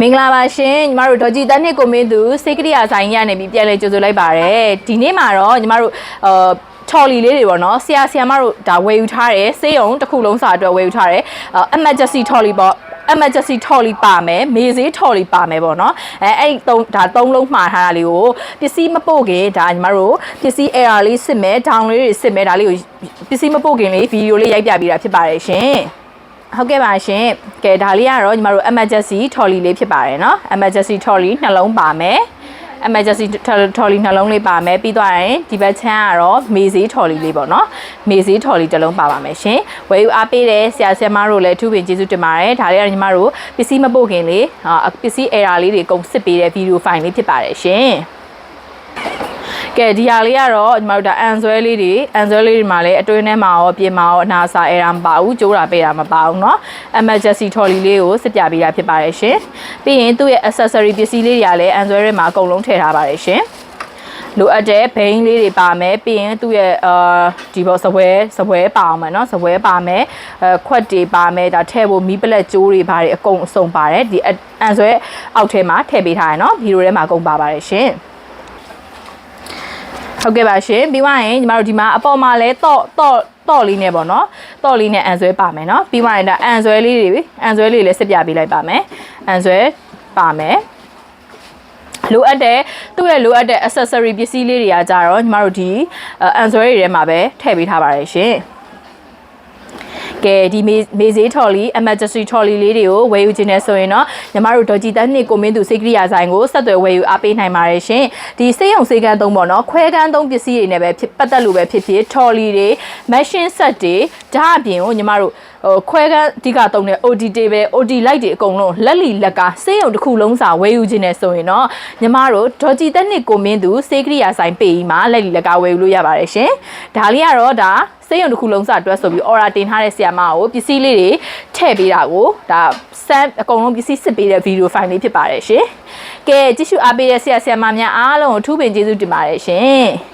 မင်္ဂလာပါရှင်ညီမတို့ဒေါ်ကြည်တန်းနှစ်ကိုမင်းသူစိတ်ကရိယာဆိုင်ရနေပြီးပြန်လဲကြိုဆိုလိုက်ပါတယ်ဒီနေ့မှာတော့ညီမတို့ချော်လီလေးတွေပေါ့နော်ဆရာမတို့ဒါဝယ်ယူထားတယ်စေးရုံတစ်ခုလုံးစာအတွက်ဝယ်ယူထားတယ်emergency ထော်လီပေါ့emergency ထော်လီပါမယ်မေဈေးထော်လီပါမယ်ပေါ့နော်အဲ့သုံးလုံးမှားထားတာလေးကိုပစ္စည်းမပို့ခင်ဒါညီမတို့ပစ္စည်း error လေးစစ်မယ် down လေးတွေစစ်မယ်ဒါလေးကိုပစ္စည်းမပို့ခင်လေးဗီဒီယိုလေးရိုက်ပြပေးတာဖြစ်ပါတယ်ရှင်ဟုတ်ကဲ့ပါရှင်ကဲဒါလေးကတော့ညီမတို့ emergency ထော်လီလေးဖြစ်ပါတယ်เนาะ emergency ထော်လီနှလုံးပါမယ် emergency ထော်လီနှလုံးလေးပါမယ်ပြီးသွားရင်ဒီဘက်ချမ်းကတော့မေဈေးထော်လီလေးပေါ့เนาะမေဈေးထော်လီတစ်လုံးပါပါမယ်ရှင်ဝယ်ယူအားပေးတဲ့ဆရာမတို့လည်းအထူးပင်ကျေးဇူးတင်ပါတယ်ဒါလေးကညီမတို့ပစ္စည်းမပို့ခင်လေးပစ္စည်း error လေးတွေအကုန်စစ်ပေးတဲ့ဗီဒီယိုဖိုင်လေးဖြစ်ပါတယ်ရှင်ကဲဒီဟာလေးကတော့ညီမတို့ဒါအန်ဆွဲလေးတွေမှာလည်းအတွင်းထဲမှာရောပြင်မှာရောအနာစာအဲတာမပါဘူးကျိုးတာပေးတာမပါဘူးเนาะ emergency ထော်လီလေးကိုစစ်ပြပေးတာဖြစ်ပါတယ်ရှင်ပြီးရင်သူ့ရဲ့ accessory ပစ္စည်းလေးတွေကလည်းအန်ဆွဲထဲမှာအကုန်လုံးထည့်ထားပါတယ်ရှင်လိုအပ်တဲ့ဘိန်းလေးတွေပါမယ်ပြီးရင်သူ့ရဲ့ဒီဘောစပွဲပါအောင်မယ်เนาะစပွဲပါမယ်ခွက်တွေပါမယ်ဒါထည့်ဖို့မီးပလက်ကျိုးတွေပါတယ်အကုန်အစုံပါတယ်ဒီအန်ဆွဲအောက်ထဲမှာထည့်ပေးထားရเนาะဗီဒီယိုထဲမှာအကုန်ပါပါတယ်ရှင်ဟုတ်ကဲ့ပါရှင်ပြီးသွားရင်ညီမတို့ဒီမှာအပေါ်မှာလဲတော့လေးနဲ့ပေါ့နော်တော့လေးနဲ့အန်ဆွဲပါမယ်နော်ပြီးသွားရင်ဒါအန်ဆွဲလေးလည်းစစ်ပြပေးလိုက်ပါမယ်အန်ဆွဲပါမယ်လိုအပ်တဲ့သူ့ရဲ့လိုအပ်တဲ့ accessory ပစ္စည်းလေးတွေကကြတော့ညီမတို့ဒီအန်ဆွဲတွေထဲမှာပဲထည့်ပေးထားပါတယ်ရှင်ကဲဒီမေဈေးထော်လီ emergency ထော်လီလေးတွေကိုဝယ်ယူခြင်းနဲ့ဆိုရင်တော့ညီမတို့ဒေါ်ကြည်တန်းနှစ်ကိုမင်းသူစိတ်ကရိယာဆိုင်ကိုဆက်သွယ်ဝယ်ယူအားပေးနိုင်ပါတယ်ရှင်ဒီစေးရုံစေးကန်းသုံးပေါ့နော်ခွဲကန်းသုံးပစ္စည်းတွေနဲ့ပဲပတ်သက်လို့ပဲဖြစ်ထော်လီတွေ machine set တွေဒါအပြင်ကိုညီမတို့ခွဲကန်းအဓိကသုံးတဲ့ OD table OD light တွေအကုန်လုံးလက်လီလက်ကစေးရုံတစ်ခုလုံးစာဝယ်ယူခြင်းနဲ့ဆိုရင်တော့ညီမတို့ဒေါ်ကြည်တန်းနှစ်ကိုမင်းသူစိတ်ကရိယာဆိုင်ပေကြီးမှာလက်လီလက်ကဝယ်ယူလို့ရပါတယ်ရှင်ဒါလေးကတော့ဒါစေးရုံတစ်ခုလုံးစအတွက်ဆိုပြီး order တင်ထားတဲ့ဆရာမကိုပစ္စည်းလေးတွေထည့်ပေးတာကိုဒါစမ်းအကုန်လုံးပစ္စည်းစစ်ပေးတဲ့ဗီဒီယိုဖိုင်လေးဖြစ်ပါတယ်ရှင်။ကဲကြည့်ရှုအားပေးတဲ့ဆရာမများအားလုံးကိုအထူးပင်ကျေးဇူးတင်ပါတယ်ရှင်။